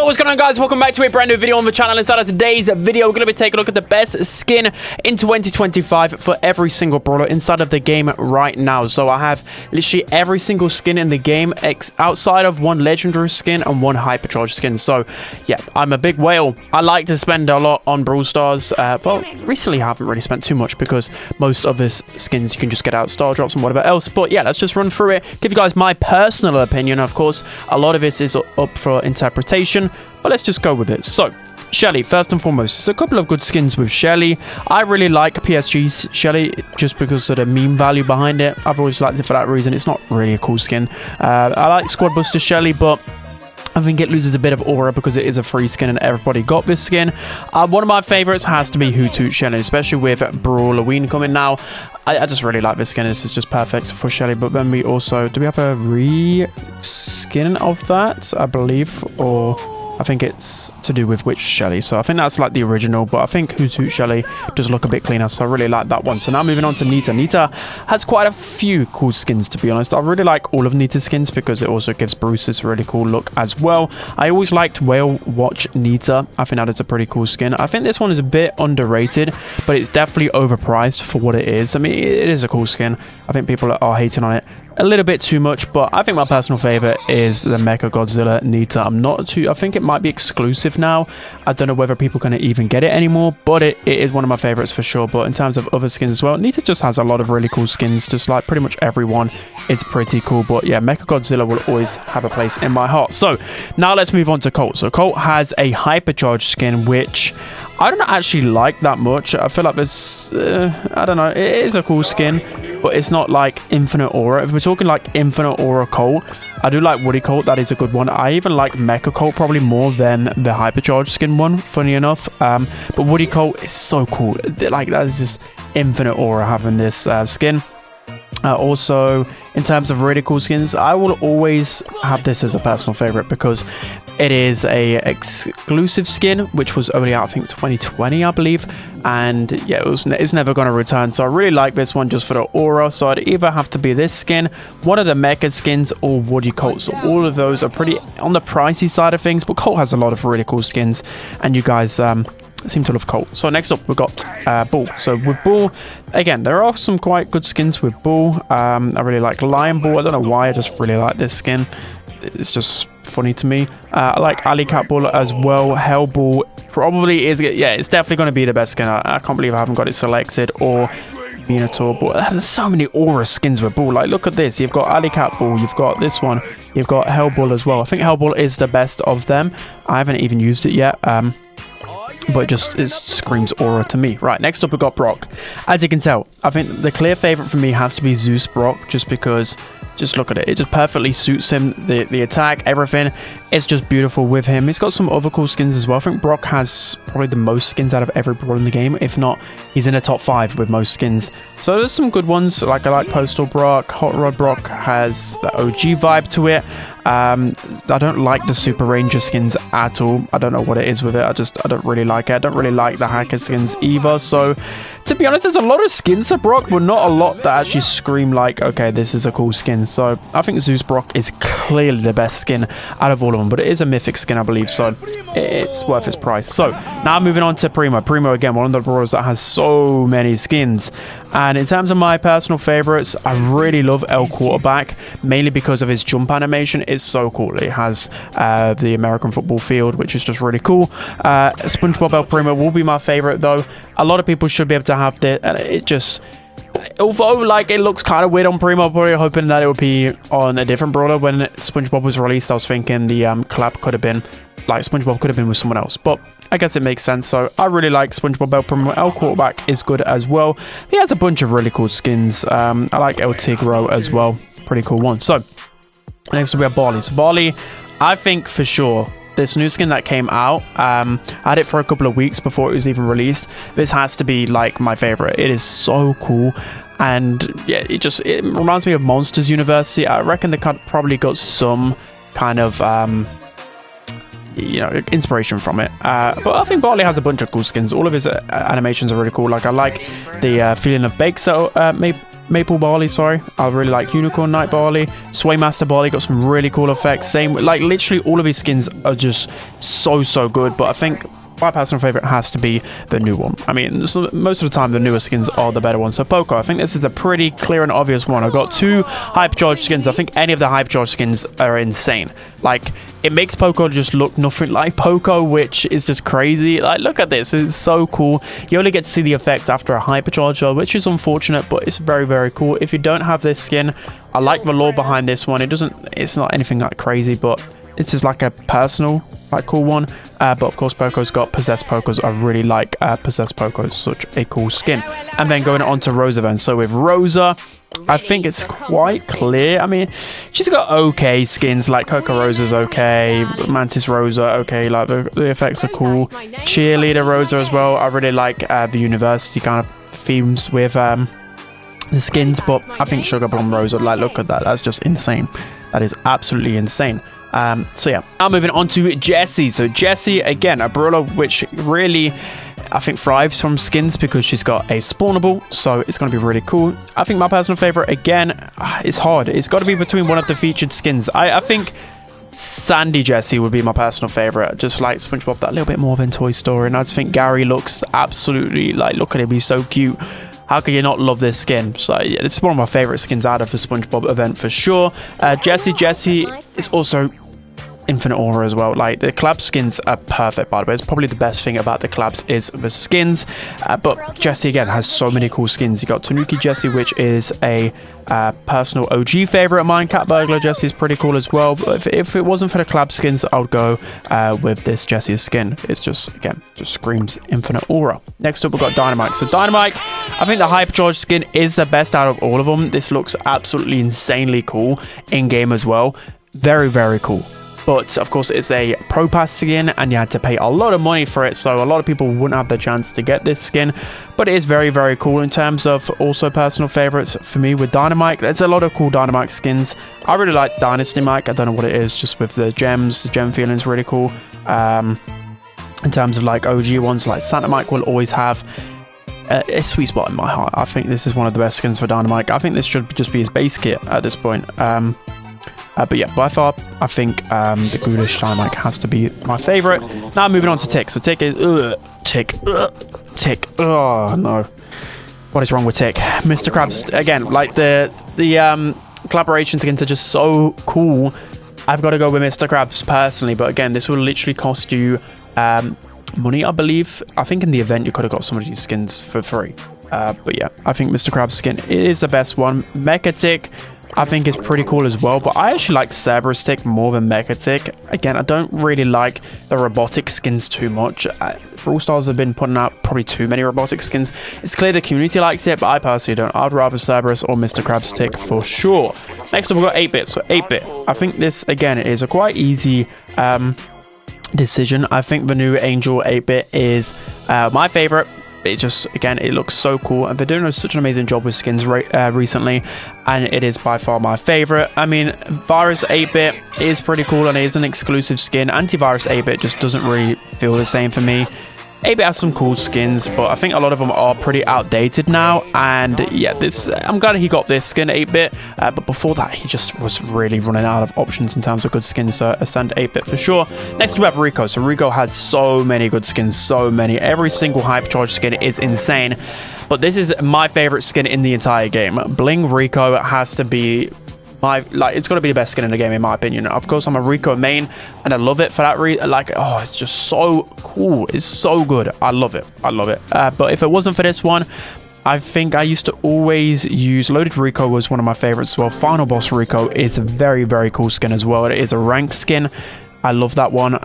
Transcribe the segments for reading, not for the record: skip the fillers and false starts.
Yo, what's going on, guys? Welcome back to a brand new video on the channel. Inside of today's video, we're going to be taking a look at the best skin in 2025 for every single brawler inside of the game right now. So I have literally every single skin in the game outside of one legendary skin and one hypercharged skin. So yeah, I'm a big whale. I like to spend a lot on Brawl Stars, but recently I haven't really spent too much because most of this skins you can just get out star drops and whatever else. But yeah, let's just run through it, give you guys my personal opinion. Of course, a lot of this is up for interpretation, but let's just go with it. So Shelly, first and foremost, there's a couple of good skins with Shelly. I really like PSG's Shelly just because of the meme value behind it. I've always liked it for that reason. It's not really a cool skin. I like Squad Buster Shelly, but I think it loses a bit of aura because it is a free skin and everybody got this skin. One of my favorites has to be Hoot Hoot Shelly, especially with Brawloween coming now. I just really like this skin. This is just perfect for Shelly. But then we also, do we have a re-skin of that, I believe? Or I think it's to do with which Shelly. So I think that's like the original, but I think Hoot Hoot Shelly does look a bit cleaner. So I really like that one. So now moving on to Nita. Nita has quite a few cool skins, to be honest. I really like all of Nita's skins because it also gives Bruce this really cool look as well. I always liked Whale Watch Nita. I think that is a pretty cool skin. I think this one is a bit underrated, but it's definitely overpriced for what it is. I mean, it is a cool skin. I think people are hating on it a little bit too much, but I think my personal favorite is the Mecha Godzilla Nita. I think it might be exclusive now. I don't know whether people can even get it anymore, but it is one of my favorites for sure. But in terms of other skins as well, Nita just has a lot of really cool skins, just like pretty much everyone is pretty cool. But yeah, Mecha Godzilla will always have a place in my heart. So now let's move on to Colt. So Colt has a hypercharged skin, which I don't actually like that much. I feel like this, I don't know, it is a cool skin, but it's not like infinite aura. If we're talking like infinite aura Colt, I do like Woody Colt. That is a good one. I even like Mecha Colt probably more than the hypercharged skin one, funny enough. But Woody Colt is so cool. Like, that is just infinite aura having this skin. Also, in terms of really cool skins, I will always have this as a personal favorite because it is a exclusive skin, which was only out, I think, 2020, I believe. And yeah, it's never going to return. So I really like this one just for the aura. So I'd either have to be this skin, one of the Mecha skins, or Woody Colt. So all of those are pretty on the pricey side of things, but Colt has a lot of really cool skins, and you guys seem to love Colt. So next up, we've got Bull. So with Bull, again, there are some quite good skins with Bull. I really like Lion Bull. I don't know why, I just really like this skin. It's just funny to me. I like Alley Cat Bull as well. Hell Bull probably is, yeah, it's definitely going to be the best skin. I can't believe I haven't got it selected, or Minotaur. But there's so many aura skins with Bull. Like, look at this. You've got Alley Cat Bull. You've got this one. You've got Hell Bull as well. I think Hell Bull is the best of them. I haven't even used it yet. But it screams aura to me. Right, next up we've got Brock. As you can tell, I think the clear favorite for me has to be Zeus Brock, just because, just look at it. It just perfectly suits him, the attack, everything. It's just beautiful with him. He's got some other cool skins as well. I think Brock has probably the most skins out of every brawler in the game. If not, he's in the top 5 with most skins. So there's some good ones. Like, I like Postal Brock. Hot Rod Brock has the OG vibe to it. I don't like the Super Ranger skins at all. I don't know what it is with it. I don't really like it. I don't really like the Hacker skins either. So to be honest, there's a lot of skins to Brock, but not a lot that actually scream like, okay, this is a cool skin. So I think Zeus Brock is clearly the best skin out of all of them, but it is a mythic skin, I believe, so it's worth its price. So now moving on to Primo. Primo, again, one of the brawlers that has so many skins. And in terms of my personal favorites, I really love El Quarterback, mainly because of his jump animation. It's so cool. It has the American football field, which is just really cool. SpongeBob El Primo will be my favorite, though. A lot of people should be able to have this, and it just, although like it looks kind of weird on Primo, probably hoping that it would be on a different brawler. When SpongeBob was released, I was thinking the collab could have been, like, SpongeBob could have been with someone else, but I guess it makes sense. So I really like SpongeBob El Primo. El Quarterback is good as well. He has a bunch of really cool skins. I like El Tigro as well. Pretty cool one. So next we have Barley. So Barley, I think for sure, this new skin that came out, I had it for a couple of weeks before it was even released. This has to be like my favorite. It is so cool. And yeah, it reminds me of Monsters University. I reckon they probably got some kind of you know, inspiration from it. But I think Barley has a bunch of cool skins. All of his animations are really cool. Like, I like the feeling of bakes that Maple Barley, sorry. I really like Unicorn Knight Barley. Swaymaster Barley got some really cool effects. Same, like literally all of his skins are just so good. But I think my personal favorite has to be the new one. I mean, so most of the time the newer skins are the better ones. So Poco, I think this is a pretty clear and obvious one. I've got 2 hypercharged skins. I think any of the hypercharged skins are insane. Like, it makes Poco just look nothing like Poco, which is just crazy. Like, look at this. It's so cool. You only get to see the effect after a hypercharge though, which is unfortunate, but it's very cool. If you don't have this skin, I like the lore behind this one. It's not anything like crazy, but it's just like a personal, like, cool one. But of course, Poco's got Possessed Pocos. I really like Possessed Poco. It's such a cool skin. And then going on to Rosa then. So with Rosa, I think it's quite clear. I mean, she's got okay skins. Like Coco Rosa's okay. Mantis Rosa, okay. Like the effects are cool. Cheerleader Rosa as well. I really like the university kind of themes with the skins. But I think Sugar Plum Rosa, like, look at that. That's just insane. That is absolutely insane. So yeah, now moving on to Jessie. So Jessie, again, a brawler which really, I think, thrives from skins because she's got a spawnable, so it's going to be really cool. I think my personal favorite, again, it's hard. It's got to be between one of the featured skins. I think Sandy Jessie would be my personal favorite. Just like SpongeBob, that little bit more than Toy Story. And I just think Gary looks absolutely, like, look at him, he's so cute. How can you not love this skin? So yeah, it's one of my favorite skins out of the SpongeBob event for sure. Jessie is also infinite aura as well. Like, the collab skins are perfect, by the way. It's probably the best thing about the collabs is the skins. But Jessie, again, has so many cool skins. You got Tanuki Jessie, which is a personal OG favorite of mine. Cat Burglar Jessie is pretty cool as well. But if it wasn't for the collab skins, I would go with this Jessie skin. It's just, again, just screams infinite aura. Next up, we've got Dynamike. So Dynamike, I think the hypercharged skin is the best out of all of them. This looks absolutely insanely cool in game as well. Very cool. But of course, it's a Pro Pass skin and you had to pay a lot of money for it, so a lot of people wouldn't have the chance to get this skin. But it is very cool. In terms of also personal favorites for me with Dynamike, there's a lot of cool Dynamike skins. I really like Dynasty Mike. I don't know what it is, just with the gems. The gem feeling is really cool. In terms of like OG ones, like Santa Mike will always have a sweet spot in my heart. I think this is one of the best skins for Dynamike. I think this should just be his base kit at this point. But yeah, by far, I think the Ghoulish Dynamike has to be my favorite. Now moving on to Tick. So Tick is... Tick. Oh, no. What is wrong with Tick? Mr. Krabs, again, like the collaboration skins are just so cool. I've got to go with Mr. Krabs personally. But again, this will literally cost you money, I believe. I think in the event, you could have got some of these skins for free. But yeah, I think Mr. Krabs skin is the best one. Mecha Tick, I think is pretty cool as well, but I actually like Cerberus Tick more than Mecha Tick. Again, I don't really like the robotic skins too much. Brawl Stars have been putting out probably too many robotic skins. It's clear the community likes it, but I personally don't. I'd rather Cerberus or Mr. Krabs Tick for sure. Next up, we've got 8-bit. So 8-bit, I think this, again, is a quite easy decision. I think the new Angel 8-bit is my favorite. It's just, again, it looks so cool, and they're doing such an amazing job with skins recently, and it is by far my favorite. I mean, Virus 8-bit is pretty cool, and it is an exclusive skin. Antivirus 8-bit just doesn't really feel the same for me. 8-bit has some cool skins, but I think a lot of them are pretty outdated now. And yeah, I'm glad he got this skin 8-bit, but before that, he just was really running out of options in terms of good skins. So Ascend 8-bit for sure. Next, we have Rico. So Rico has so many good skins, so many. Every single hypercharged skin is insane. But this is my favorite skin in the entire game. Bling Rico has to be... it's got to be the best skin in the game, in my opinion. Of course, I'm a Rico main, and I love it for that reason. Like, oh, it's just so cool. It's so good. I love it. But if it wasn't for this one, I think I used to always use... Loaded Rico was one of my favorites as well. Final Boss Rico is a very cool skin as well. It is a ranked skin. I love that one.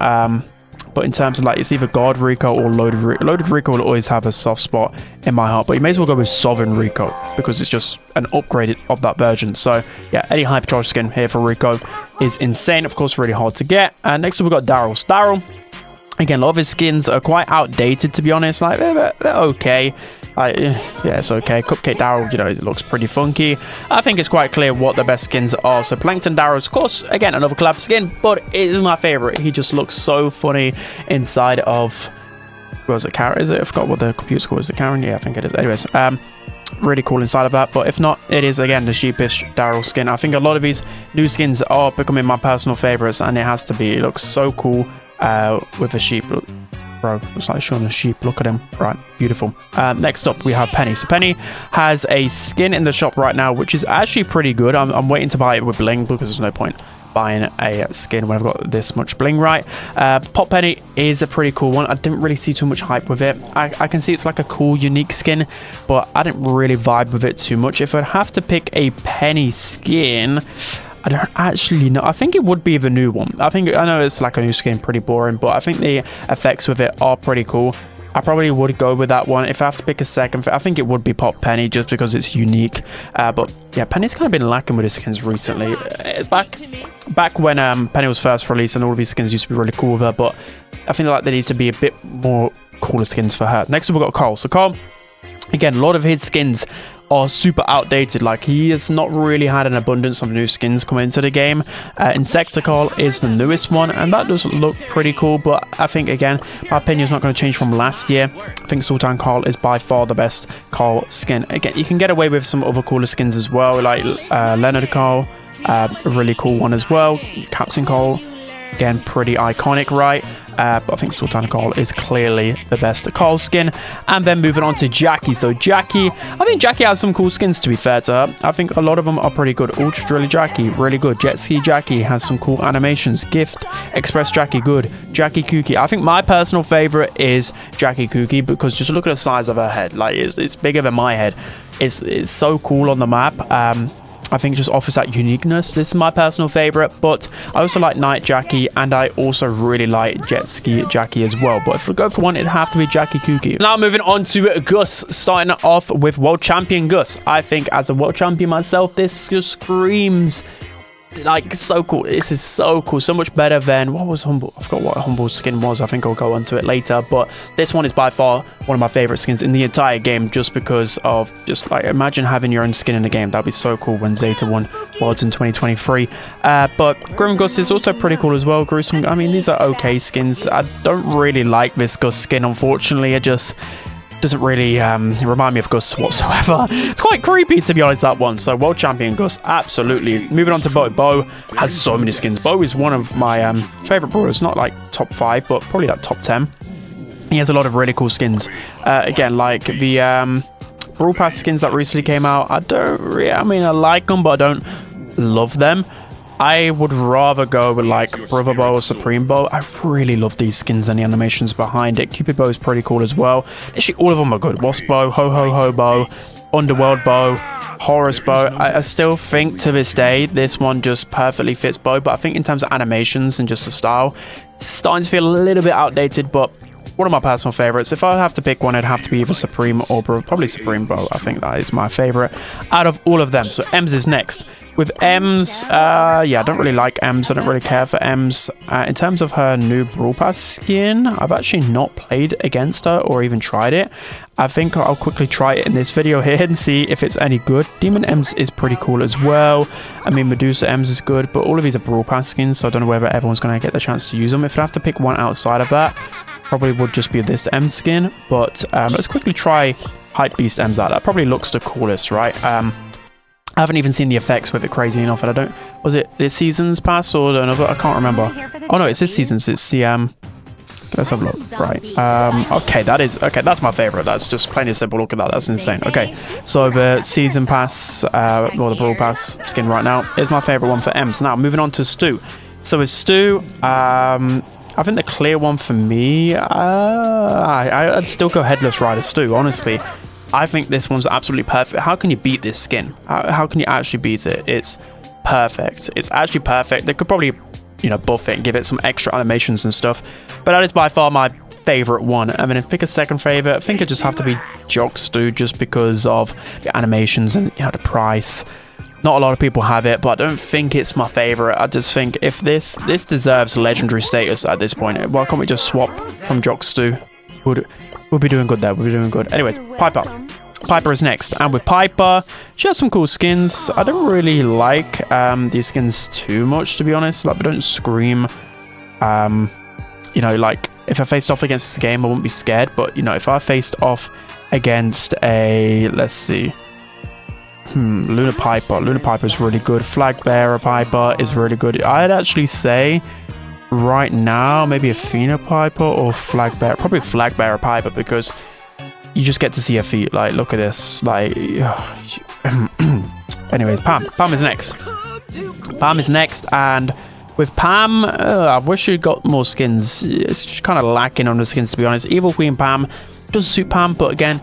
But in terms of, like, it's either Guard Rico or Loaded Rico. Loaded Rico will always have a soft spot in my heart. But you may as well go with Sovereign Rico, because it's just an upgrade of that version. So yeah, any hypercharged skin here for Rico is insane. Of course, really hard to get. And next up, we've got Daryl. So Daryl, again, a lot of his skins are quite outdated, to be honest. Like, they're okay. Yeah, it's okay. Cupcake Daryl, you know, it looks pretty funky. I think it's quite clear what the best skins are. So Plankton Daryl, of course, again, another collab skin, but it is my favorite. He just looks so funny inside of... What was it, Karen? Is it? I forgot what the computer's called. Is it Karen? Yeah, I think it is. Anyways, really cool inside of that. But if not, it is again the sheepish Daryl skin. I think a lot of these new skins are becoming my personal favorites, and it has to be. It looks so cool with a sheep. Bro, looks like showing a sheep. Look at him. Right, beautiful. Next up, we have Penny. So Penny has a skin in the shop right now, which is actually pretty good. I'm waiting to buy it with bling because there's no point buying a skin when I've got this much bling, right? Pop Penny is a pretty cool one. I didn't really see too much hype with it. I can see it's like a cool, unique skin, but I didn't really vibe with it too much. If I'd have to pick a Penny skin, I don't actually know. I think it would be the new one. I know it's like a new skin, pretty boring, but I think the effects with it are pretty cool. I probably would go with that one. If I have to pick a second, I think it would be Pop Penny just because it's unique. But yeah, Penny's kind of been lacking with his skins recently. Back when Penny was first released, and all of these skins used to be really cool with her, but I feel like there needs to be a bit more cooler skins for her. Next up, we've got Colt. So Colt, again, a lot of his skins are super outdated. Like, he has not really had an abundance of new skins come into the game. Insecticol is the newest one, and that does look pretty cool, but I think, again, my opinion is not going to change from last year. I think Sultan Colt is by far the best Colt skin. Again, you can get away with some other cooler skins as well, like Leonard Colt, a really cool one as well. Captain Colt, again, pretty iconic, right? But I think Sultan Colt is clearly the best Colt skin. And then moving on to Jackie. So Jackie, I think Jackie has some cool skins, to be fair to her. I think a lot of them are pretty good. Ultra Driller Jackie, really good. Jet Ski Jackie has some cool animations. Gift Express Jackie, good. Jackie Kooky. I think my personal favorite is Jackie Kooky because just look at the size of her head. Like, it's bigger than my head. It's so cool on the map. I think it just offers that uniqueness. This is my personal favorite, but I also like Night Jackie, and I also really like Jet Ski Jackie as well. But if we go for one, it'd have to be Jackie Kooky. Now moving on to Gus, starting off with World Champion Gus. I think as a World Champion myself, this just screams like so cool. This is so cool, so much better than what was Humble. I forgot what Humble's skin was. I think I'll go onto it later, but this one is by far one of my favorite skins in the entire game, just because of just like, imagine having your own skin in the game. That'd be so cool when Zeta won Worlds in 2023. But Grim Gus is also pretty cool as well. Gruesome, I mean, these are okay skins. I don't really like this Gus skin, unfortunately. It just doesn't really remind me of Gus whatsoever. It's quite creepy, to be honest, that one. So World Champion Gus, absolutely. Moving on to Bo. Bo has so many skins. Bo is one of my favorite brawlers. Not like top 5, but probably like top 10. He has a lot of really cool skins. Again, like the Brawl Pass skins that recently came out. I mean, I like them, but I don't love them. I would rather go with like Brother Bow or Supreme Bow. I really love these skins and the animations behind it. Cupid Bow is pretty cool as well. Actually, all of them are good. Wasp Bow, Ho Ho Ho Bow, Underworld Bow, Horus Bow. I still think to this day this one just perfectly fits Bow, but I think in terms of animations and just the style, it's starting to feel a little bit outdated, but one of my personal favorites. If I have to pick one, it'd have to be either Supreme or probably Supreme Bow. I think that is my favorite out of all of them. So Ems is next. With Ems, yeah, I don't really like Ems. I don't really care for Ems. In terms of her new Brawl Pass skin, I've actually not played against her or even tried it. I think I'll quickly try it in this video here and see if it's any good. Demon Ems is pretty cool as well. I mean, Medusa Ems is good, but all of these are Brawl Pass skins, so I don't know whether everyone's going to get the chance to use them. If I have to pick one outside of that, probably would just be this Ems skin. But let's quickly try Hype Beast Ems out. That probably looks the coolest, right? I haven't even seen the effects with it, crazy enough, and I don't... Was it this season's pass or another? I can't remember. Oh no, it's this season's. It's the let's have a look. Right. Okay, that's my favorite. That's just plain and simple. Look at that. That's insane. Okay, so the season pass, or the Brawl Pass skin right now is my favorite one for Ems. Now moving on to Stu. So with Stu, I think the clear one for me, I'd still go Headless Rider Stu, honestly. I think this one's absolutely perfect. How can you beat this skin? How can you actually beat it? It's perfect. It's actually perfect. They could probably, you know, buff it and give it some extra animations and stuff. But that is by far my favorite one. I mean, if I pick a second favorite, I think it just have to be Jock Stu, just because of the animations and, you know, the price. Not a lot of people have it, but I don't think it's my favorite. I just think if this deserves legendary status at this point. Why can't we just swap from Jock Stu? We'll be doing good there. We'll be doing good. Anyways, Piper. Piper is next. And with Piper, she has some cool skins. I don't really like these skins too much, to be honest. Like, they don't scream. You know, like, if I faced off against this game, I wouldn't be scared. But, you know, if I faced off against a, let's see, Luna Piper. Luna Piper is really good. Flag Bearer Piper is really good. I'd actually say right now maybe Athena Piper or Flag Bearer. Probably Flag Bearer Piper, because you just get to see her feet. Like, look at this. Like, anyways, Pam is next. Pam is next, and with Pam, I wish she got more skins. It's just kind of lacking on the skins, to be honest. Evil Queen Pam does suit Pam, but again,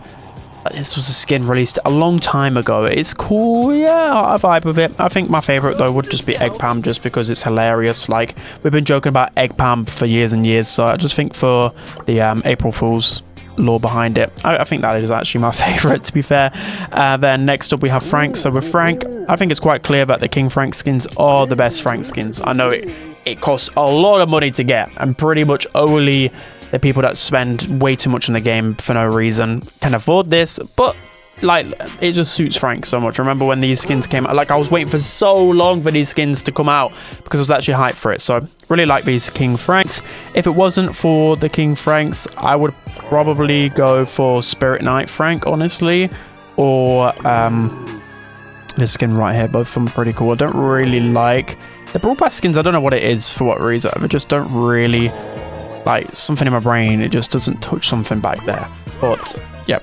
this was a skin released a long time ago. It's cool, yeah, I vibe with it. I think my favorite though would just be Egg Pam, just because it's hilarious. Like, we've been joking about Egg Pam for years and years, so I just think for the April Fool's lore behind it, I think that is actually my favorite, to be fair. Then next up we have Frank. So with Frank, I think it's quite clear that the King Frank skins are the best Frank skins. I know it costs a lot of money to get, and pretty much only the people that spend way too much in the game for no reason can afford this, but like, it just suits Frank so much. Remember when these skins came out? Like, I was waiting for so long for these skins to come out because I was actually hyped for it. So really like these King Franks. If it wasn't for the King Franks, I would probably go for Spirit Knight Frank, honestly, or this skin right here. Both of them are pretty cool. I don't really like the Brawl Pass skins. I don't know what it is, for what reason. I just don't really like, something in my brain, it just doesn't touch something back there. But yeah,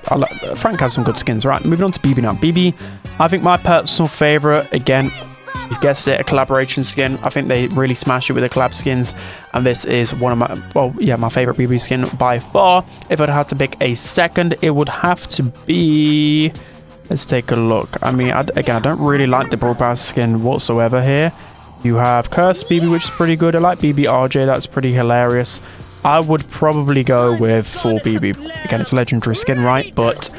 Frank has some good skins. Right, moving on to Bibi now. Bibi, I think my personal favorite, again, you guessed it, a collaboration skin. I think they really smash it with the collab skins, and this is one of my, well, yeah, my favorite Bibi skin by far. If I'd had to pick a second, it would have to be, let's take a look. I mean, again, I don't really like the Brawl Pass skin whatsoever here. You have Cursed Bibi, which is pretty good. I like Bibi RJ, that's pretty hilarious. I would probably go with full Bibi. Again, it's a legendary skin, right? But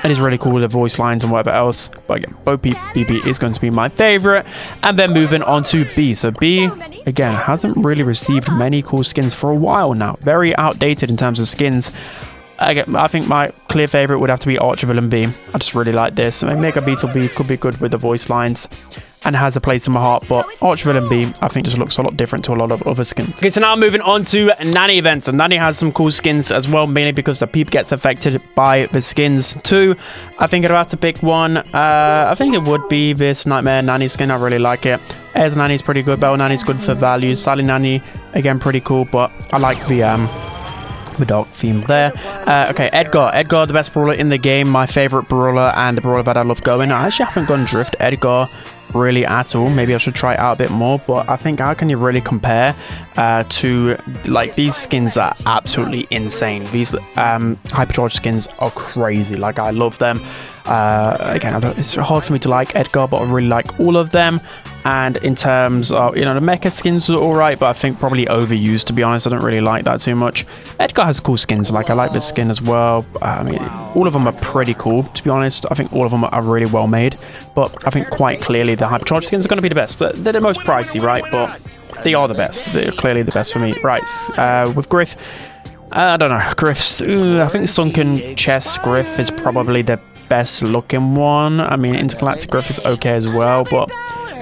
it is really cool with the voice lines and whatever else. But again, both Bibi is going to be my favorite. And then moving on to B. So B, again, hasn't really received many cool skins for a while now. Very outdated in terms of skins. Again, I think my clear favorite would have to be Archvillain B. I just really like this. I mean, Mega Beetle B could be good with the voice lines and has a place in my heart, but Archvillain B, I think, just looks a lot different to a lot of other skins. Okay, so now moving on to Nani events. And Nani has some cool skins as well, mainly because the peep gets affected by the skins too. I think I'd have to pick one. I think it would be this Nightmare Nani skin. I really like it. Airs Nani's pretty good. Belle Nani's good for value. Sally Nani, again, pretty cool, but I like the dark theme there. Okay, Edgar, the best brawler in the game, my favorite brawler, and the brawler that I love going. I actually haven't gone drift Edgar really at all. Maybe I should try it out a bit more, but I think, how can you really compare to, like, these skins are absolutely insane. These hypercharged skins are crazy. Like, I love them. Again, it's hard for me to like Edgar, but I really like all of them. And in terms of, you know, the mecha skins are alright, but I think probably overused, to be honest. I don't really like that too much. Edgar has cool skins. Like, I like this skin as well. I mean, all of them are pretty cool, to be honest. I think all of them are really well made, but I think quite clearly the hypercharged skins are going to be the best. They're the most pricey, right? But they are the best. They're clearly the best for me. Right, with Griff, I don't know. Griff's, I think Sunken Chest Griff is probably the best looking one. I mean, Intergalactic Griff is okay as well, but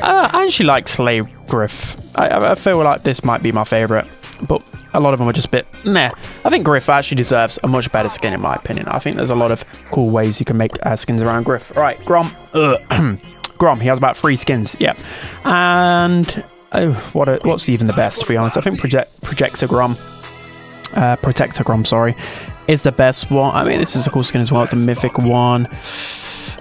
I actually like Slave Griff. I feel like this might be my favorite, but a lot of them are just a bit meh. I think Griff actually deserves a much better skin, in my opinion. I think there's a lot of cool ways you can make skins around Griff. Right, Grom. Grom, he has about 3 skins, yeah. And what's even the best, to be honest? I think Protector Grom, sorry, is the best one. I mean, this is a cool skin as well. It's a mythic one.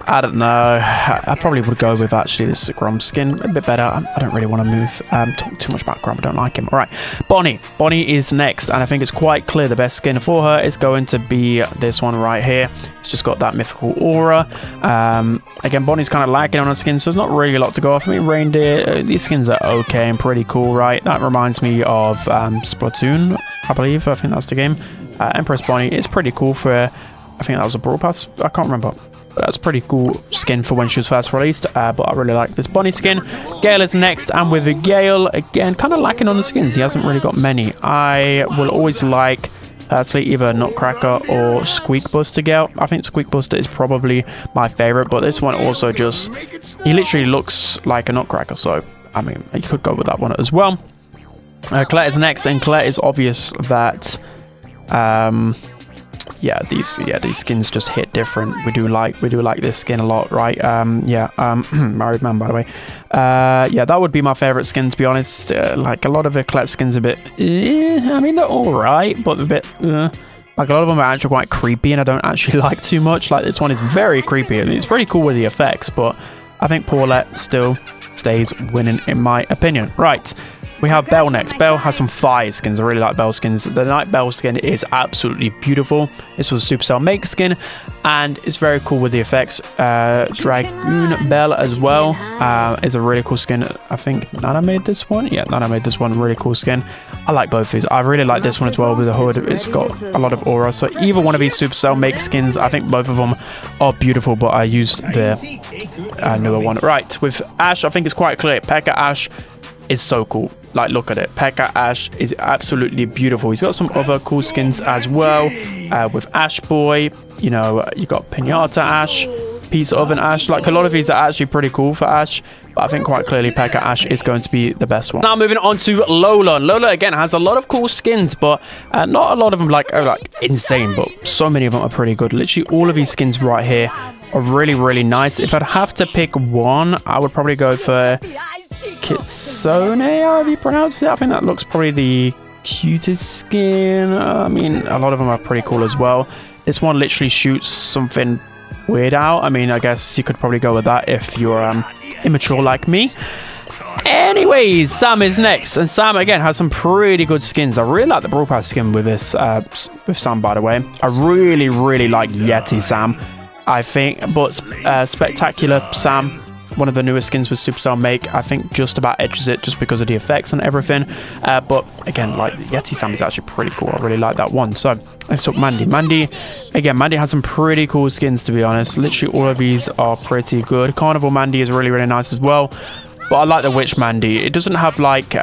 I don't know. I probably would go with, actually, this Grom skin. A bit better. I don't really want to talk too much about Grom. I don't like him. All right. Bonnie. Bonnie is next, and I think it's quite clear the best skin for her is going to be this one right here. It's just got that mythical aura. Again, Bonnie's kind of lacking on her skin, so there's not really a lot to go off. I mean, Reindeer, these skins are okay and pretty cool, right? That reminds me of Splatoon, I believe. I think that's the game. Empress Bonnie is pretty cool for, I think that was a Brawl Pass. I can't remember. But that's a pretty cool skin for when she was first released. But I really like this Bonnie skin. Gale is next, and with Gale, again, kind of lacking on the skins. He hasn't really got many. I will always like either Nutcracker or Squeak Buster Gale. I think Squeak Buster is probably my favorite, but this one also just, he literally looks like a Nutcracker. So, I mean, you could go with that one as well. Colette is next, and Colette is obvious that yeah, these skins just hit different. We do like this skin a lot, right? Married man, by the way. Yeah, that would be my favorite skin, to be honest. Like, a lot of the Colette skins a bit, I mean, they're all right, but a bit, like, a lot of them are actually quite creepy, and I don't actually like too much. Like, this one is very creepy, and it's pretty cool with the effects, but I think Paulette still stays winning, in my opinion. Right. We have Belle next. Belle has some fire skins. I really like Belle skins. The Night Belle skin is absolutely beautiful. This was a Supercell Make skin, and it's very cool with the effects. Dragoon Belle as well is a really cool skin. I think Nana made this one. Yeah, Nana made this one. Really cool skin. I like both of these. I really like this one as well with the hood. It's got a lot of aura. So either one of these Supercell Make skins, I think both of them are beautiful, but I used the newer one. Right, with Ash, I think it's quite clear. P.E.K.K.A. Ash is so cool. Like, look at it. P.E.K.K.A. Ash is absolutely beautiful. He's got some other cool skins as well. With Ash Boy, you know, you got Pinata Ash, Pizza Oven Ash. Like, a lot of these are actually pretty cool for Ash. But I think quite clearly P.E.K.K.A. Ash is going to be the best one. Now moving on to Lola. Lola, again, has a lot of cool skins, but not a lot of them like insane, but so many of them are pretty good. Literally all of these skins right here are really, really nice. If I'd have to pick one, I would probably go for Kitsune, however you pronounce it. I think that looks probably the cutest skin. I mean, a lot of them are pretty cool as well. This one literally shoots something weird out. I mean, I guess you could probably go with that if you're immature like me. Anyways, Sam is next, and Sam again has some pretty good skins. I really like the Brawl Pass skin with this with Sam, by the way. I really, really like Yeti Sam, I think, but Spectacular Sam, one of the newest skins with Supercell Make, I think just about edges it just because of the effects and everything. But again, like, Yeti Sam is actually pretty cool. I really like that one. So let's talk Mandy. Mandy has some pretty cool skins, to be honest. Literally all of these are pretty good. Carnival Mandy is really, really nice as well. But I like the Witch Mandy. It doesn't have like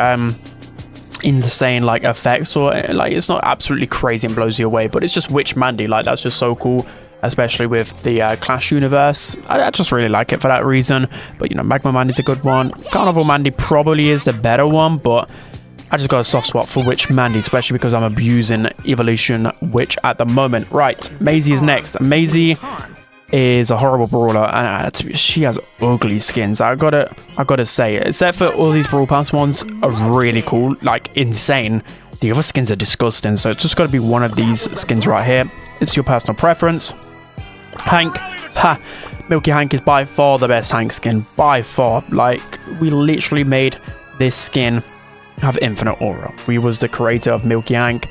insane like effects, or like, it's not absolutely crazy and blows you away, but it's just Witch Mandy. Like, that's just so cool, especially with the Clash universe. I just really like it for that reason. But, you know, Magma Mandy's a good one. Carnival Mandy probably is the better one, but I just got a soft spot for Witch Mandy, especially because I'm abusing Evolution Witch at the moment. Right, Maisie is next. Maisie is a horrible brawler, and she has ugly skins. I gotta say, except for all these Brawl Pass ones are really cool, like insane. The other skins are disgusting, so it's just got to be one of these skins right here. It's your personal preference. Hank, Milky Hank is by far the best Hank skin, by far. Like, we literally made this skin have infinite aura. We was the creator of Milky Hank,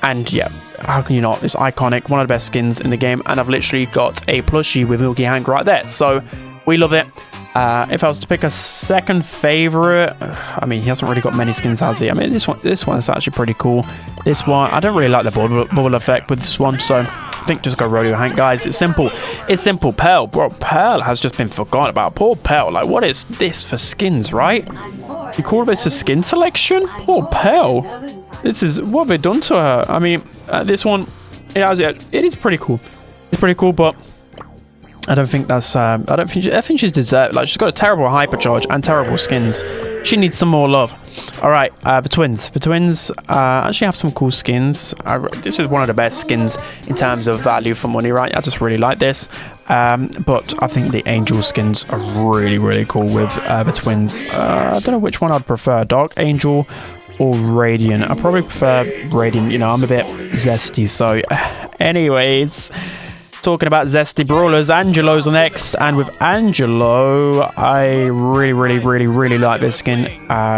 and yeah, how can you not? It's iconic, one of the best skins in the game, and I've literally got a plushie with Milky Hank right there, so we love it. If I was to pick a second favorite, I mean, he hasn't really got many skins, has he? I mean, this one is actually pretty cool. This one, I don't really like the bubble effect with this one, so I think just go Rodeo Hank, guys. It's simple. It's simple. Pearl, bro. Pearl has just been forgotten about. Poor Pearl. Like, what is this for skins, right? You call this a skin selection? Poor Pearl. This is what they've done to her. I mean, this one, it is pretty cool. It's pretty cool, but I don't think that's. I think she's deserved. Like, she's got a terrible hypercharge and terrible skins. She needs some more love. All right, the twins. The twins actually have some cool skins. This is one of the best skins in terms of value for money, right? I just really like this. But I think the angel skins are really, really cool with the twins. I don't know which one I'd prefer, Dark Angel or Radiant. I probably prefer Radiant. You know, I'm a bit zesty. So, anyways, talking about zesty brawlers, Angelo's next, and with Angelo, I really like this skin.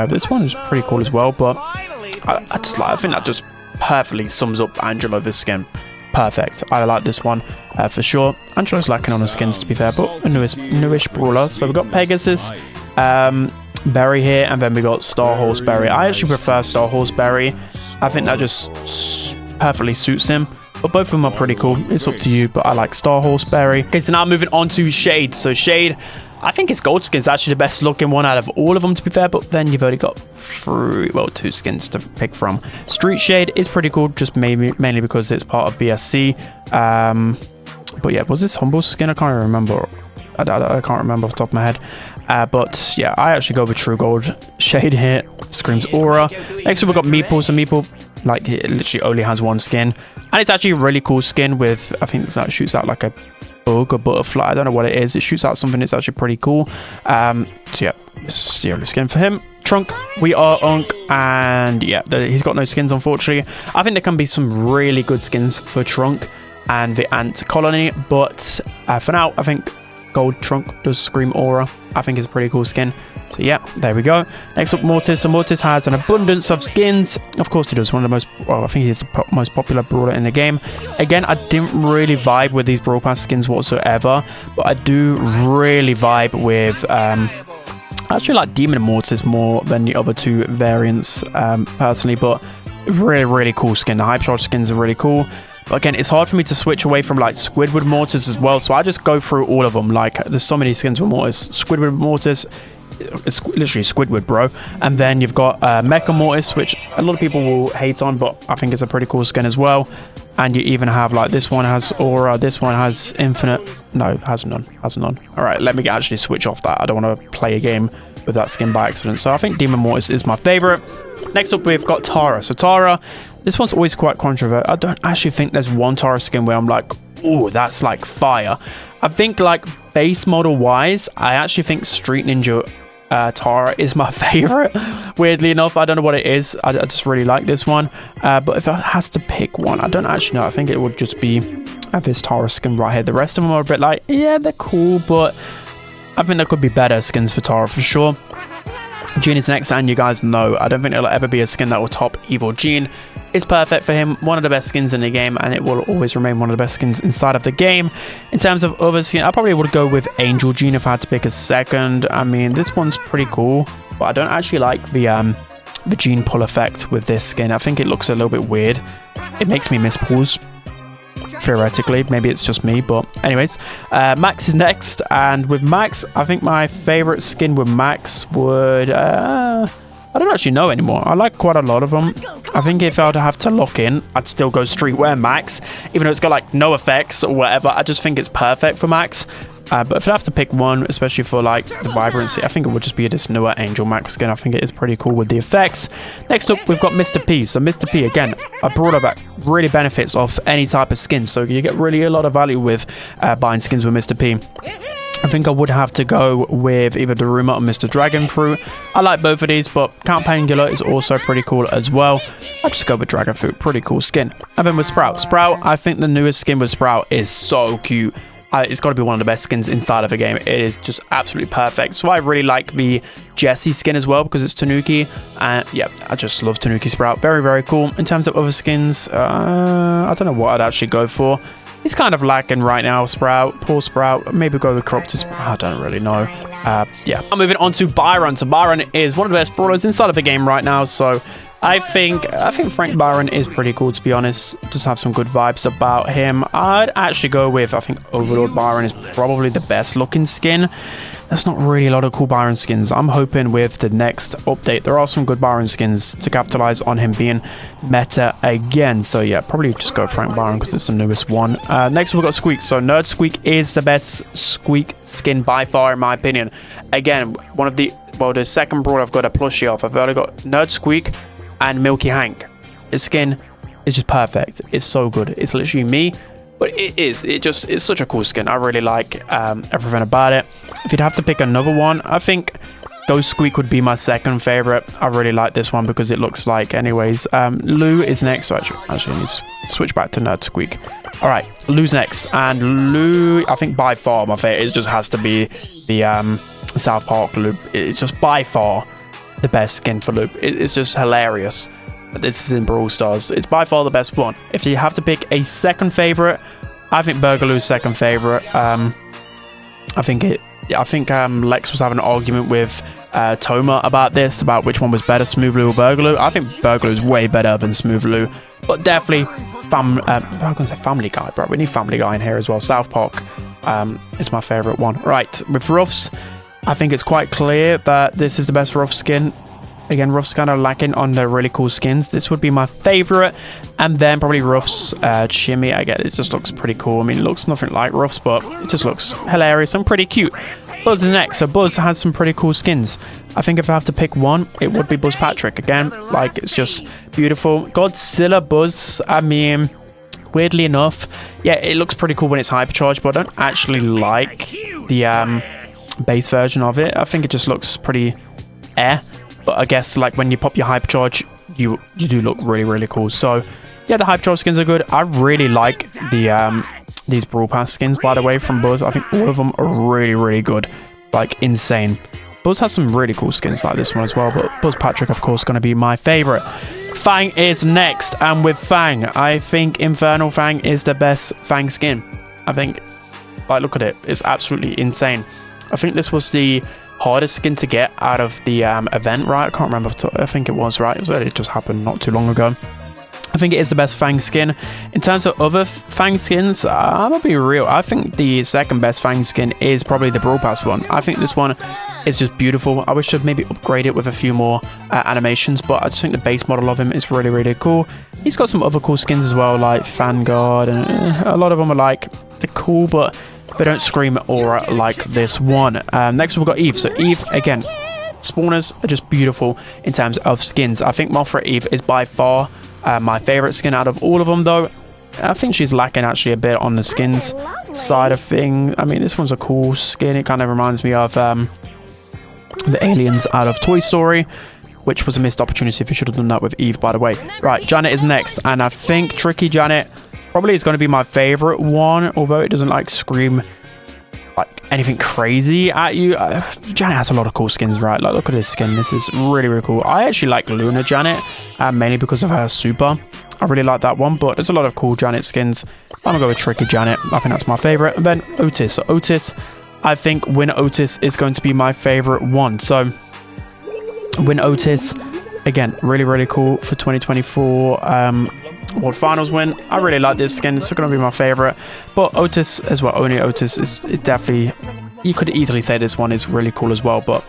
This one is pretty cool as well, but I think that just perfectly sums up Angelo. This skin, perfect. I like this one for sure. Angelo's lacking on the skins, to be fair, but a newish brawler. So we've got Pegasus, Berry here, and then we got Star Horse Berry. I actually prefer Star Horse Berry. I think that just perfectly suits him. But both of them are pretty cool. It's up to you, but I like Star Horse Berry. Okay, so now moving on to Shade. So Shade, I think his gold skin is actually the best looking one out of all of them, to be fair. But then you've only got two skins to pick from. Street Shade is pretty cool, just mainly because it's part of BSC. But yeah, was this Humble skin? I can't remember. I can't remember off the top of my head. But yeah, I actually go with True Gold. Shade here screams aura. Next up, we've got Meeple. So Meeple, Like, it literally only has one skin. And it's actually a really cool skin with, I think that shoots out like a bug or butterfly. I don't know what it is. It shoots out something that's actually pretty cool. So yeah, this is the only skin for him. Trunk, we are Unk, and yeah, he's got no skins, unfortunately. I think there can be some really good skins for Trunk and the Ant Colony, but for now, I think Gold Trunk does scream aura. I think it's a pretty cool skin. So yeah, there we go. Next up, Mortis. So Mortis has an abundance of skins. Of course he does. One of the most, well, I think he's the most popular brawler in the game. Again, I didn't really vibe with these Brawl Pass skins whatsoever, but I do really vibe with I actually like Demon Mortis more than the other two variants, personally, but really cool skin. The Hypercharge skins are really cool. But again, it's hard for me to switch away from like Squidward Mortis as well, so I just go through all of them. Like, there's so many skins with Mortis. Squidward Mortis, it's literally Squidward, bro. And then you've got Mecha Mortis, which a lot of people will hate on, but I think it's a pretty cool skin as well. And you even have like this one has aura, this one has infinite. No, has none. All right, let me actually switch off that. I don't want to play a game with that skin by accident. So I think Demon Mortis is my favorite. Next up, we've got Tara. So Tara, this one's always quite controversial. I don't actually think there's one Tara skin where I'm like, oh, that's like fire. I think like base model wise, I actually think Street Ninja Tara is my favorite. Weirdly enough, I don't know what it is. I just really like this one. But if I has to pick one, I don't actually know. I think it would just be this Tara skin right here. The rest of them are a bit like, yeah, they're cool, but I think there could be better skins for Tara for sure. Jean is next, and you guys know I don't think there'll ever be a skin that will top Evil Jean. It's perfect for him, one of the best skins in the game, and it will always remain one of the best skins inside of the game. In terms of other skins, I probably would go with Angel Jean if I had to pick a second. I mean, this one's pretty cool, but I don't actually like the Jean pull effect with this skin. I think it looks a little bit weird. It makes me miss pulls. Theoretically, maybe it's just me, but anyways, Max is next, and with Max, I think my favorite skin with Max would I don't actually know anymore. I like quite a lot of them. I think if I would have to lock in, I'd still go Streetwear Max, even though it's got like no effects or whatever. I just think it's perfect for Max. But if I have to pick one, especially for like the vibrancy, I think it would just be this newer Angel Max skin. I think it is pretty cool with the effects. Next up, we've got Mr. P. So Mr. P, again, a brawler that really benefits off any type of skin. So you get really a lot of value with buying skins with Mr. P. I think I would have to go with either Daruma or Mr. Dragon Fruit. I like both of these, but Count Pangula is also pretty cool as well. I'll just go with Dragon Fruit. Pretty cool skin. And then with Sprout. Sprout, I think the newest skin with Sprout is so cute. It's got to be one of the best skins inside of a game. It is just absolutely perfect. So I really like the Jessie skin as well because it's Tanuki. And yeah, I just love Tanuki Sprout. Very cool. In terms of other skins, I don't know what I'd actually go for. He's kind of lacking right now, Sprout. Poor Sprout. Maybe go with Corrupted Sprout. I don't really know. Yeah. I'm moving on to Byron. So Byron is one of the best brawlers inside of the game right now. So I think Frank Byron is pretty cool, to be honest. Just have some good vibes about him. I'd actually go with, I think Overlord Byron is probably the best looking skin. There's not really a lot of cool Byron skins. I'm hoping with the next update, there are some good Byron skins to capitalize on him being meta again. So yeah, probably just go Frank Byron because it's the newest one. Next we've got Squeak. So Nerd Squeak is the best Squeak skin by far, in my opinion. Again, one of the, well, the second brawler I've got a plushie off. I've only got Nerd Squeak and Milky Hank. His skin is just perfect. It's so good. It's literally me, but it's such a cool skin. I really like everything about it. If you'd have to pick another one, I think Ghost Squeak would be my second favorite. I really like this one because it looks like, anyways. Lou is next. So actually need to switch back to Nerd Squeak. All right, Lou's next, and Lou, I think by far my favorite. It just has to be the South Park Lou. It's just by far the best skin for Loop. It's just hilarious. This is in Brawl Stars. It's by far the best one. If you have to pick a second favorite, I think Burgaloo's second favorite. I think Lex was having an argument with Toma about this, about which one was better, Smooth Lou or Burgaloo. I think Burgaloo's way better than Smooth Lou, but definitely I'm gonna say Family Guy, bro. We need Family Guy in here as well. South Park is my favorite one. Right, with Ruffs, I think it's quite clear that this is the best Ruff skin. Again, Ruff's kind of lacking on the really cool skins. This would be my favorite. And then probably Ruff's Shimmy. I get it just looks pretty cool. I mean, it looks nothing like Ruff's, but it just looks hilarious and pretty cute. Buzz is next. So Buzz has some pretty cool skins. I think if I have to pick one, it would be Buzz Patrick. Again, like, it's just beautiful. Godzilla Buzz, I mean, weirdly enough, yeah, it looks pretty cool when it's hypercharged, but I don't actually like the base version of it. I think it just looks pretty but I guess like when you pop your hypercharge, you do look really, really cool. So yeah, the hypercharge skins are good. I really like the these Brawl Pass skins, by the way, from Buzz. I think all of them are really, really good, like insane. Buzz has some really cool skins like this one as well, but Buzz Patrick, of course, going to be my favorite. Fang is next, and with Fang, I think Infernal Fang is the best Fang skin. I think, like, look at it, it's absolutely insane. I think this was the hardest skin to get out of the event, right? I can't remember. I think it was, right? It just happened not too long ago. I think it is the best Fang skin. In terms of other Fang skins, I'm gonna be real. I think the second best Fang skin is probably the Brawl Pass one. I think this one is just beautiful. I wish I'd maybe upgrade it with a few more animations, but I just think the base model of him is really, really cool. He's got some other cool skins as well, like Vanguard, and a lot of them are like, they're cool, but they don't scream aura like this one. Next we've got Eve. So Eve, again, spawners are just beautiful in terms of skins. I think Mothra Eve is by far my favorite skin out of all of them, though. I think she's lacking actually a bit on the skins side of thing. I mean, this one's a cool skin. It kind of reminds me of the aliens out of Toy Story, which was a missed opportunity if you should have done that with Eve, by the way. Right, Janet is next, and I think Tricky Janet probably is going to be my favorite one, although it doesn't like scream like anything crazy at you. Janet has a lot of cool skins, right? Like, look at this skin. This is really, really cool. I actually like Luna Janet, mainly because of her super. I really like that one, but there's a lot of cool Janet skins. I'm gonna go with Tricky Janet. I think that's my favorite. And then Otis. So Otis, I think Win Otis is going to be my favorite one. So Win Otis, again, really, really cool for 2024 World Finals win. I really like this skin. It's going to be my favorite. But Otis as well, only Otis is definitely, you could easily say this one is really cool as well, but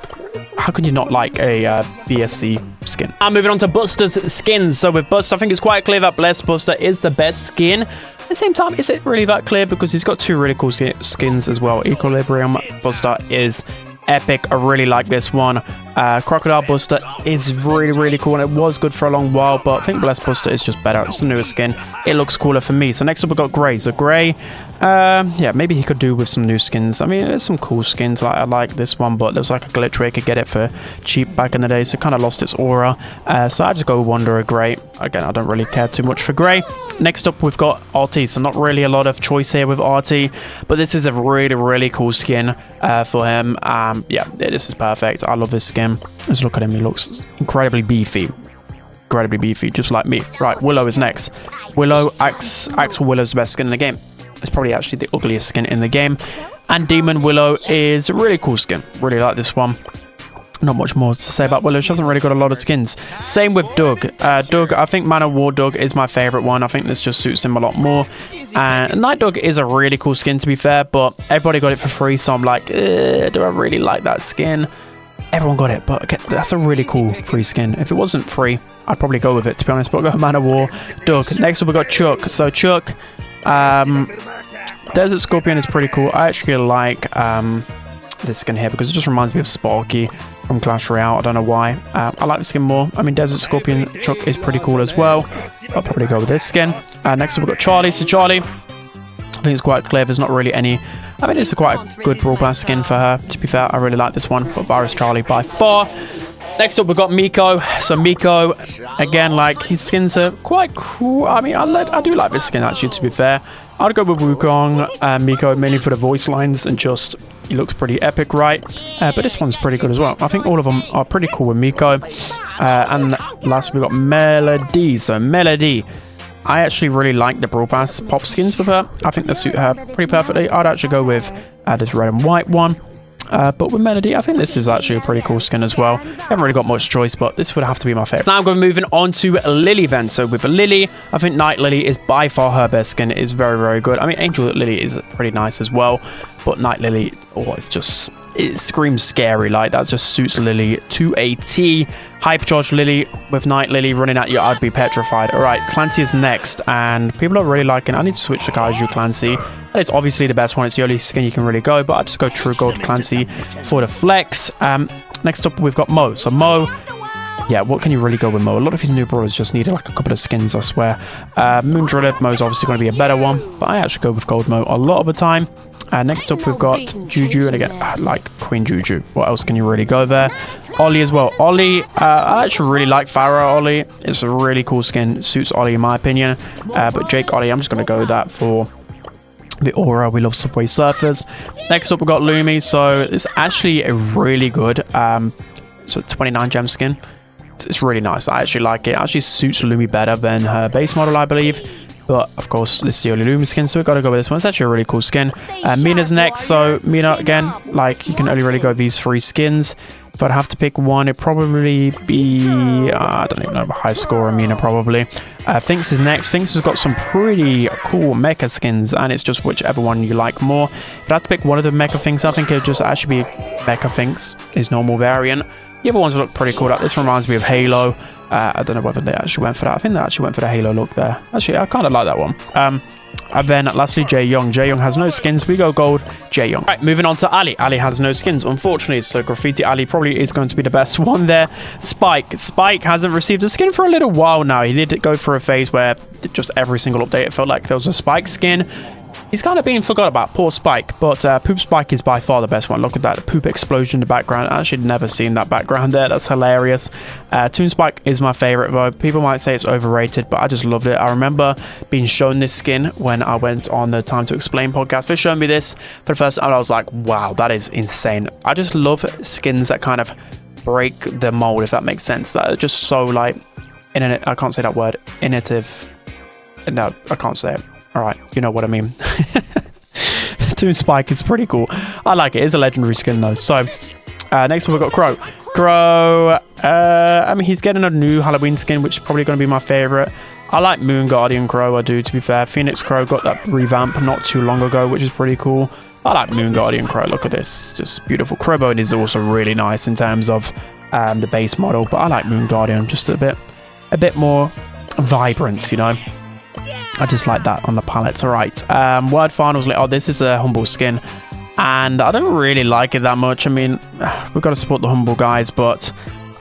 how can you not like a BSC skin? I'm moving on to Buster's skins. So with Buster, I think it's quite clear that Blessed Buster is the best skin. At the same time, is it really that clear? Because he's got two really cool skins as well. Equilibrium Buster is epic. I really like this one. Crocodile Buster is really, really cool, and it was good for a long while, but I think Blessed Buster is just better. It's the newest skin. It looks cooler for me. So next up we've got Gray. So Gray, yeah, maybe he could do with some new skins. I mean, there's some cool skins. Like, I like this one, but there's like a glitch where you could get it for cheap back in the day, so it kind of lost its aura. So I just go Wanderer Gray. Again, I don't really care too much for Gray. Next up, we've got RT. So not really a lot of choice here with RT, but this is a really, really cool skin for him. Yeah, this is perfect. I love this skin. Let's look at him. He looks incredibly beefy. Incredibly beefy, just like me. Right, Willow is next. Willow, Axel Willow's the best skin in the game. It's probably actually the ugliest skin in the game. And Demon Willow is a really cool skin. Really like this one. Not much more to say about Willow. She hasn't really got a lot of skins. Same with Doug. Doug, I think Man of War Doug is my favorite one. I think this just suits him a lot more. And Night Doug is a really cool skin, to be fair, but everybody got it for free, so I'm like, do I really like that skin? Everyone got it, but okay, that's a really cool free skin. If it wasn't free, I'd probably go with it, to be honest. But I've got Man of War Doug. Next up, we got Chuck. So Chuck, Desert Scorpion is pretty cool. I actually like this skin here because it just reminds me of Sparky from Clash Royale. I don't know why. I like the skin more. I mean, Desert Scorpion Chuck is pretty cool as well. I'll probably go with this skin. Next up, we've got Charlie. So Charlie, I think it's quite clear. There's not really any... I mean, it's quite a good Brawl Pass skin for her, to be fair. I really like this one, but Virus Charlie by far. Next up, we've got Miko. So Miko, again, like, his skins are quite cool. I mean, I do like this skin, actually, to be fair. I'd go with Wukong and Miko, mainly for the voice lines, and just, he looks pretty epic, right? But this one's pretty good as well. I think all of them are pretty cool with Miko. And last, we've got Melody. So Melody, I actually really like the Brawl Pass pop skins with her. I think they suit her pretty perfectly. I'd actually go with this red and white one. But with Melody, I think this is actually a pretty cool skin as well. Haven't really got much choice, but this would have to be my favorite. Now I'm going to be moving on to Lily then. So with Lily, I think Night Lily is by far her best skin. It is very, very good. I mean, Angel Lily is pretty nice as well. But Night Lily, oh, it screams scary. Like, that just suits Lily to a T. Hypercharged Lily with Night Lily running at you, I'd be petrified. All right, Clancy is next, and people are really liking it. I need to switch to Kaiju Clancy. That is obviously the best one. It's the only skin you can really go, but I just go True Gold Clancy for the flex. Next up, we've got Mo. So Mo, yeah, what can you really go with Mo? A lot of his new brawlers just needed like a couple of skins, I swear. Moon Driller, Mo's obviously going to be a better one, but I actually go with Gold Mo a lot of the time. Next up, we've got Juju, and again, I like Queen Juju. What else can you really go there? Ollie as well. Ollie, I actually really like Pharaoh Ollie. It's a really cool skin. Suits Ollie in my opinion. But Jake Ollie, I'm just going to go with that for the aura. We love Subway Surfers. Next up, we've got Lumi. So it's actually a really good 29 gem skin. It's really nice. I actually like it. It actually suits Lumi better than her base model, I believe. But of course, this is the only Lumi skin, so we've got to go with this one. It's actually a really cool skin. Mina's next. So Mina, again, like, you can only really go these 3 skins. If I'd have to pick one, it'd probably be, I don't even know, a high score Mina probably. Finks is next. Finks has got some pretty cool mecha skins, and it's just whichever one you like more. If I had to pick one of the mecha Finks, I think it would just actually be Mecha Finks, his normal variant. The other ones look pretty cool. This reminds me of Halo. I don't know whether they actually went for that. I think they actually went for the Halo look there. Actually, I kind of like that one. And then lastly, Jae Young. Jae Young has no skins. We go gold, Jae Young. Right, moving on to Ali. Ali has no skins, unfortunately. So Graffiti Ali probably is going to be the best one there. Spike. Spike hasn't received a skin for a little while now. He did go for a phase where just every single update, it felt like there was a Spike skin. He's kind of being forgot about, poor Spike, but Poop Spike is by far the best one. Look at that, the poop explosion in the background. I actually never seen that background there. That's hilarious. Toon Spike is my favorite though. People might say it's overrated, but I just loved it. I remember being shown this skin when I went on the Time to Explain podcast. They showed me this for the first time, and I was like, wow, that is insane. I just love skins that kind of break the mold, if that makes sense. That are just so like, I can't say that word, innovative. No, I can't say it. All right, you know what I mean. Toon Spike is pretty cool. I like it. It's a legendary skin though. So next up we've got Crow. Crow, I mean, he's getting a new Halloween skin, which is probably going to be my favorite. I like Moon Guardian Crow, I do, to be fair. Phoenix Crow got that revamp not too long ago, which is pretty cool. I like Moon Guardian Crow. Look at this, just beautiful. Crowbone is also really nice in terms of the base model, but I like Moon Guardian just a bit more vibrant, you know. I just like that on the palette. All right, word finals. Oh, this is a humble skin, and I don't really like it that much. I mean, we've got to support the humble guys, but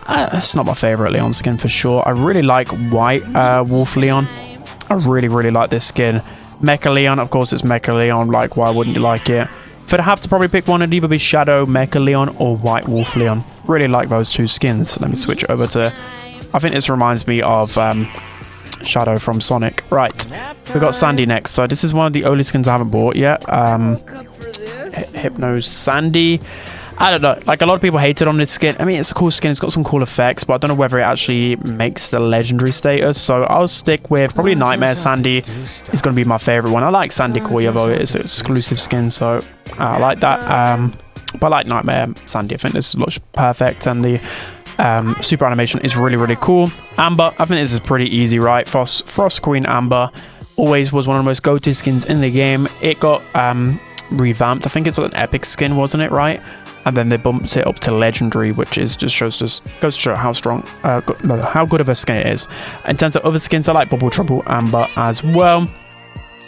it's not my favorite Leon skin for sure. I really like white Wolf Leon. I really like this skin. Mecha Leon, of course, it's Mecha Leon. Like, why wouldn't you like it? If I'd have to probably pick one, it'd either be Shadow Mecha Leon or White Wolf Leon. Really like those 2 skins. Let me switch over to, I think this reminds me of Shadow from Sonic. Right, we got Sandy next. So this is one of the only skins I haven't bought yet. Hypno Sandy. I don't know, like, a lot of people hated on this skin. I mean, it's a cool skin, it's got some cool effects, but I don't know whether it actually makes the legendary status. So I'll stick with probably Nightmare Sandy. It's going to be my favorite one. I like Sandy Koya though. It's an exclusive skin, so I like that. But I like Nightmare Sandy. I think this looks perfect, and the super animation is really cool. Amber, I think this is pretty easy, right? Frost Queen Amber always was one of the most go-to skins in the game. It got revamped. I think it's an epic skin, wasn't it, right? And then they bumped it up to legendary, which is goes to show how strong, how good of a skin it is. In terms of other skins, I like Bubble Trouble Amber as well,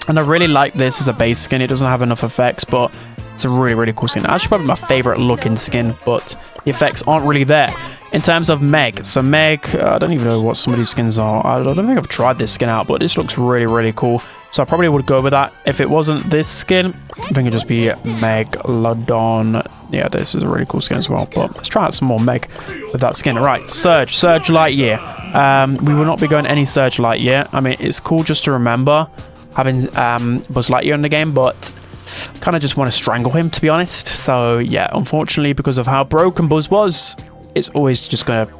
and I really like this as a base skin. It doesn't have enough effects, but it's a really cool skin. Actually, probably my favorite looking skin, but the effects aren't really there. In terms of Meg, so Meg, I don't even know what some of these skins are. I don't think I've tried this skin out, but this looks really cool. So I probably would go with that. If it wasn't this skin, I think it'd just be Megalodon. Yeah, this is a really cool skin as well. But let's try out some more Meg with that skin. Right, Surge Lightyear. We will not be going any Surge Lightyear. I mean, it's cool just to remember having Buzz Lightyear in the game, but kind of just want to strangle him, to be honest. So yeah, unfortunately, because of how broken Buzz was, it's always just going to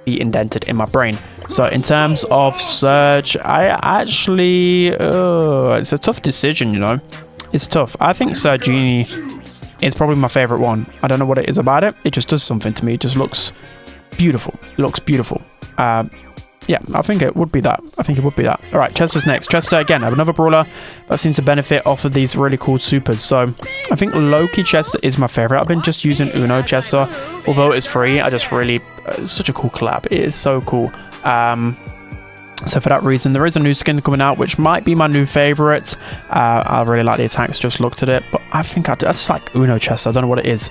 be indented in my brain. So in terms of Surge, I actually, it's a tough decision, you know. It's tough. I think Surgini is probably my favorite one. I don't know what it is about it. It just does something to me. It just looks beautiful. It looks beautiful. Yeah, I think it would be that. I think it would be that. All right, Chester's next. Chester, again, another brawler that seems to benefit off of these really cool supers. So I think low-key Chester is my favorite. I've been just using Uno Chester. Although it's free, I just really... it's such a cool collab. It is so cool. So for that reason, there is a new skin coming out, which might be my new favorite. I really like the attacks, just looked at it. But I think I just like Uno Chester. I don't know what it is.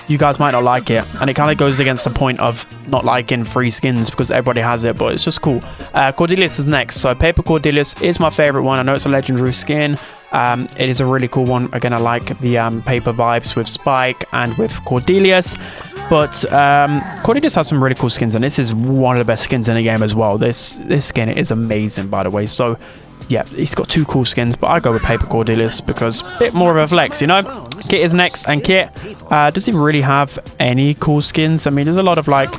You guys might not like it, and it kind of goes against the point of not liking free skins because everybody has it, but it's just cool. Cordelius is next. So Paper Cordelius is my favorite one. I know it's a legendary skin. It is a really cool one. Again, I like the paper vibes with Spike and with Cordelius. But Cordelius has some really cool skins, and this is one of the best skins in the game as well. This skin is amazing, by the way. So yeah, he's got 2 cool skins, but I go with Paper Cordelius because a bit more of a flex, you know? Kit is next, and Kit, does he really have any cool skins? I mean, there's a lot of like,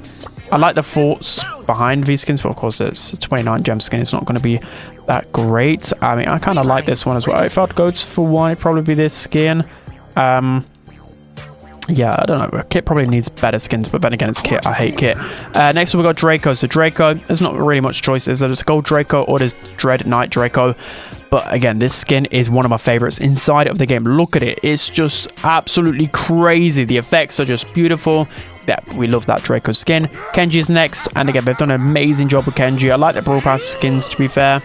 I like the thoughts behind these skins, but of course it's a 29 gem skin. It's not going to be that great. I mean, I kind of like this one as well. If I'd go for one, it'd probably be this skin. Yeah, I don't know. Kit probably needs better skins, but then again, it's Kit. I hate Kit. Next one, we got Draco. So Draco, there's not really much choices. There's Gold Draco or there's Dread Knight Draco. But again, this skin is one of my favorites inside of the game. Look at it. It's just absolutely crazy. The effects are just beautiful. Yeah, we love that Draco skin. Kenji's next. And again, they've done an amazing job with Kenji. I like the Brawl Pass skins, to be fair.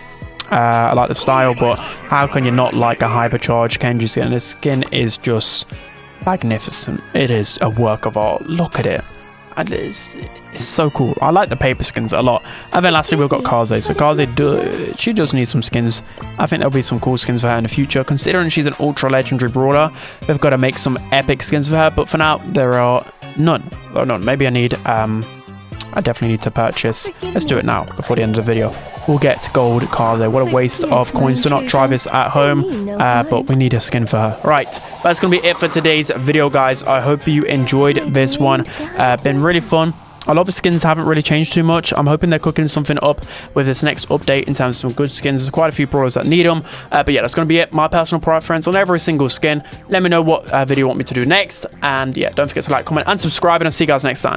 I like the style, but how can you not like a hypercharged Kenji skin? This skin is just... magnificent. It is a work of art. Look at it. And it's so cool. I like the paper skins a lot. And then lastly, we've got Kaze. So Kaze, she does need some skins. I think there'll be some cool skins for her in the future. Considering she's an ultra legendary brawler, they've got to make some epic skins for her. But for now, there are none. Oh, none. Maybe I need... I definitely need to purchase. Let's do it now before the end of the video. We'll get gold Kaze. What a waste of coins. Do not try this at home, but we need a skin for her. Right, that's going to be it for today's video, guys. I hope you enjoyed this one. Been really fun. A lot of the skins haven't really changed too much. I'm hoping they're cooking something up with this next update in terms of some good skins. There's quite a few brawlers that need them. But yeah, that's going to be it. My personal preference on every single skin. Let me know what video you want me to do next. And yeah, don't forget to like, comment, and subscribe. And I'll see you guys next time.